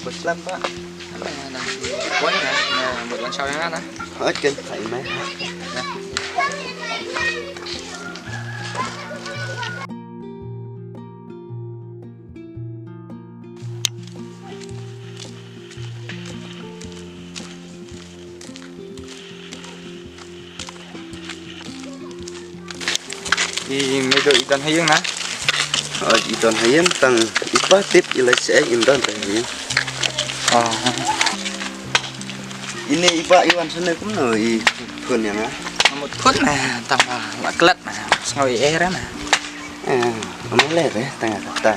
bớt lắm á. Quay nè, một lần sau nhá nè. Hết kinh thấy mấy. Thì mấy đội ikan hayang nè. Iton hayam tang ipa tip ilese indon hayam. Ini ipa iwan sana cũng nổi phun ya nè. Một phút nè, tầm là clet nè, ngồi e đó nè. Nó lẹ đấy, tang kata.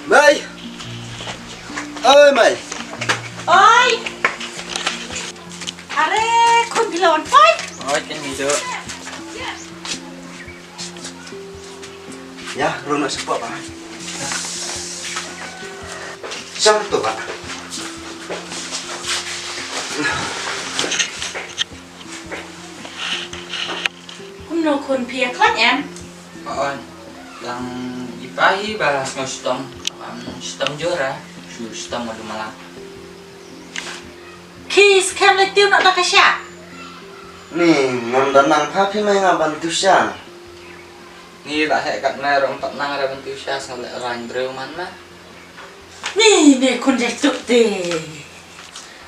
Mày ơi mày ơi à đây con bị lộn phơi Rồi, cái gì được. ya Bruno sebuah apa siapa tuh pak con nô con phia khát em Rồi, đang ipahi ba ngồi stom jora, stom ada malah. khi xem lấy tiêu nó đã cái啥nih ngamdan nang papi mai ngabantu siya Ni tak saya kat mana orang tak nang ada bantu saya sampai orang beriu mana. nè nè con dạy tụi tê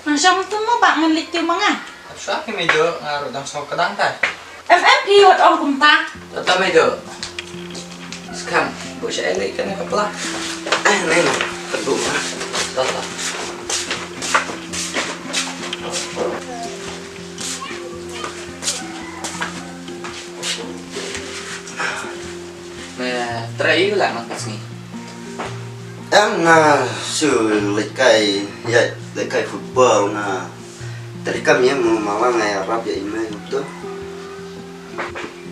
mà xong tôi mà bạn mình lịch tiêu mang à Apa sih meja ngaruh dan sok kedang tak? em phi hoạt ông cùng ta Tetap meja. Sekarang, bu saya ini kan kepala. nih kedua Tetap. Trai lại mang cái gì? em na sự lịch cày ya lịch cày football na tadi kami yang mau ngai Arab ya email itu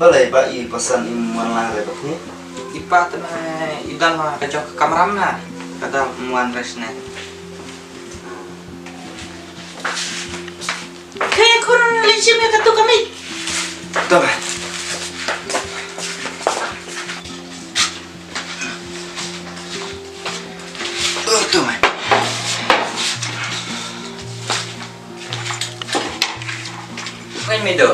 boleh pak i pesan imuan lah lepas ni Ipa tu na idan lah kacau ke kamera mana? Kata muan resne. khi con lên chim cái tụi kami tuh pak tuh pak Kan meja.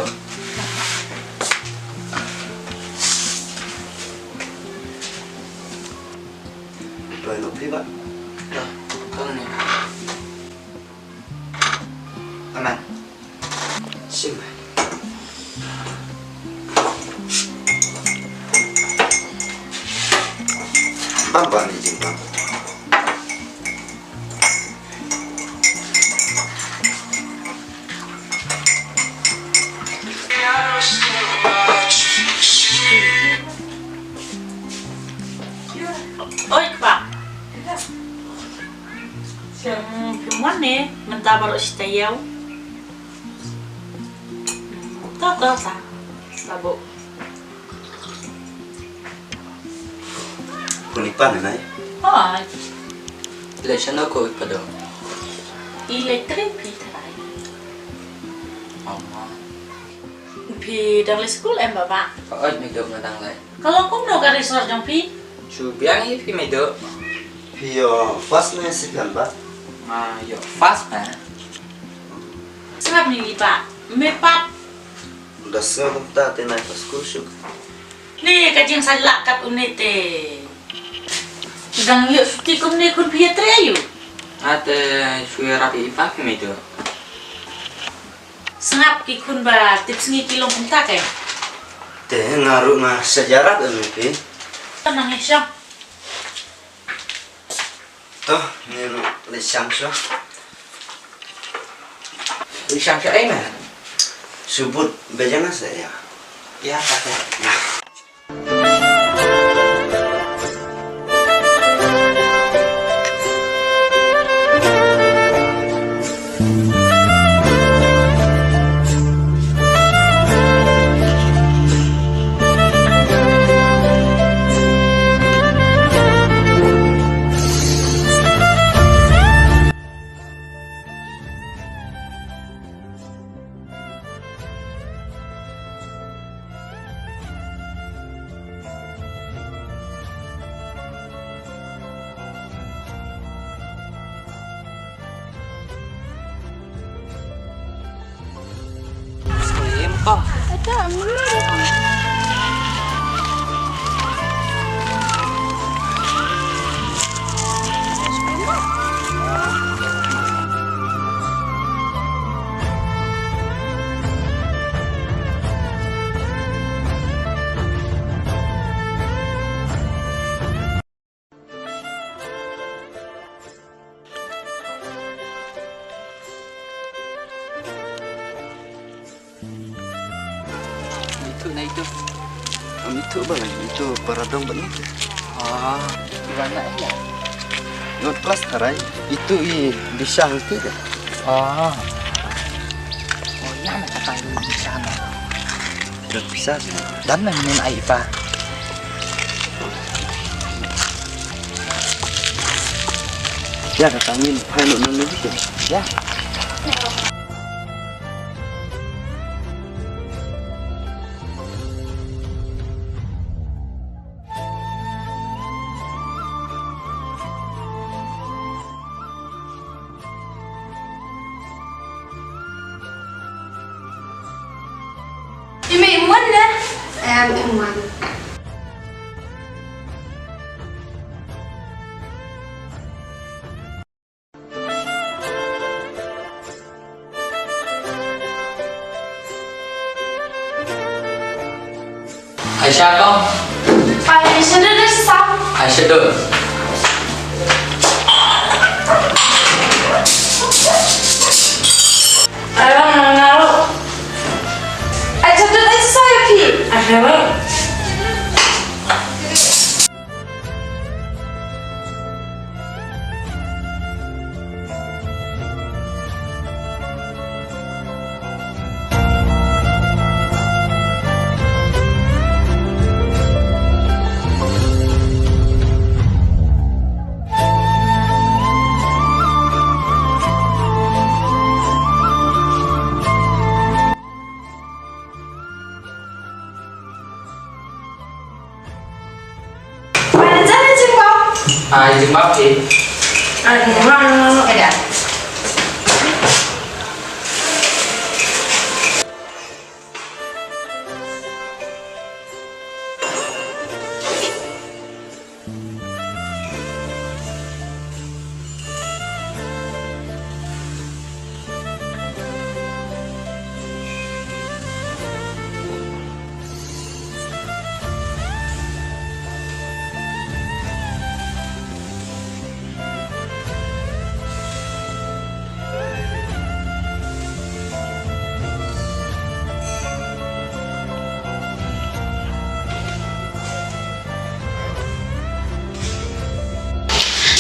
rồi nộp phí pak Dah, kau ni. Aman. sim pak bang ni jing bang ôi bạn xem phim mắt nè mình ta bảo là tay yếu tốt tốt ta là bộ kunipan này rồi Bila sana kau pada. electric phi thay Allah. phi đang lên school em bảo bạn Kau oi meja ngadang lai. kalau cũng đâu cái resort trong phi Cu biang ni pi meja. Pio pas nih sekian pak Yo fast na. Sebab ni pak, mepat udah sebentar tenai pas kusuk ni kajing salak kat unite. Dang yuk suti kum ni kun pia treyu. Ada suara rapi ipa pi meja. Sengap ki kun ba tips ngi kilong puntak eh. teh ngaruh mah sejarah kan pi Tenang syam. toh ini lesang so Isang siya ay man. sebut bejana saya Ya, pakai. Kok? Ada mulai. Itu. Itu bang, itu peradong benih. Oh, gimana ya? Not kelas karai. Itu bisa tidak? Oh. Oh, ya nak kata di sana. Tidak bisa. Dan mainin Aipa. Ya datangin, pilot nang gitu. Ya. Mày muốn đấy. Em muốn. Aisyah kau? Phải sẽ đưa đến xong. Aisyah được. Bang ngalu. Aja đưa đến sao ya Pi? Ada bang. Mana jalan Cimbau? Jembab sih. Gimana ada?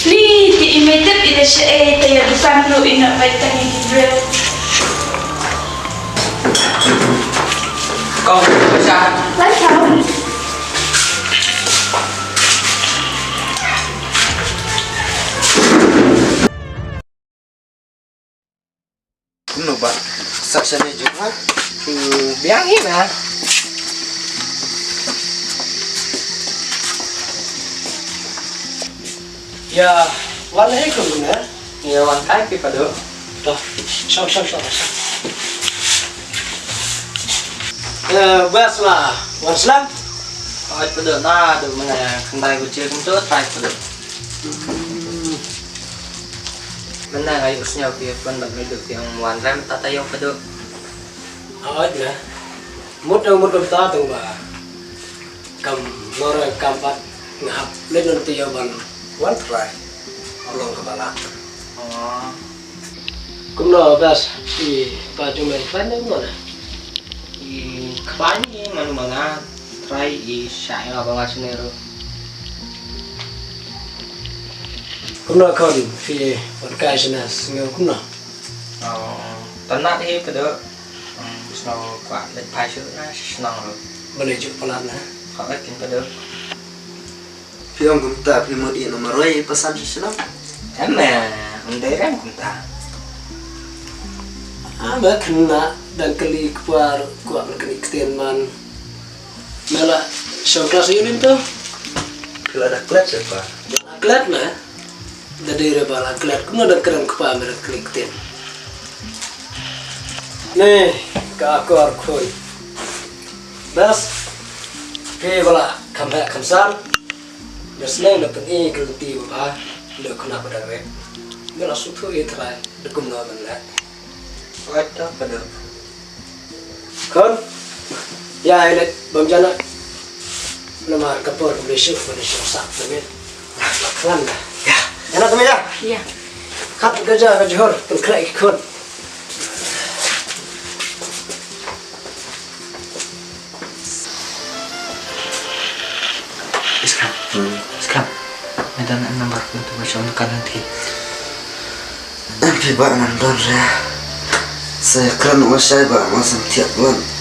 Nih, di imedip ina siya tayo bukan lo ina may tangi gibril. Kau Aisyah. Lai tahu. Kuno ba? Saksanya juga. Biangin lah. Ya, warna itu benar. Ya wan kai pi padu. Tuh, sok. Baslah, warslam. Oi padu na do mana kendai kucil kumtu try padu. Mana ai usnya pi pun dak hidup yang wan rem tatayo padu. Awat na. Mut ta tu ba. Kam nora kampat ngap lên nanti ya ban. One try. Along kepala. Oh. Kumno bas di baju main fan yang mana? I kabani man mga try I saya apa ngasunero. Kumno kon fi podcast nas ngau kumno. Oh. Tanah hi padu. Snow kwa let pai shu na snow. Boleh juk pelan na. Kau kin padu. Pion kumta pi modi nomor roi pesan senang. Emang undai rem kumta. Ama kena dan kali kuar berkeni ketian man. Mela kelas ini tuh. Kalau ada klub siapa? Aklat na. Dari rebal aklat kumno dan keren kupa merek ketian. Nih, ka aku arkoi Bas. Oke, bala kamera kamsan. Biasanya dapat ini keleti bapa. Udah kena pada rep. Dia langsung tuh itu lah. Dekum nama mana. Ada pada. Kon. Ya, ini bang Jana. Nama kapur Malaysia sak temen. Kelan dah. Ya, enak temen ya. Iya. Kat kerja ke Johor, pengkerak ikut. Sekarang. Minta nomor untuk bercontohkan nanti. Nanti Pak nonton saya. Saya kan saya Pak masang tiap bulan.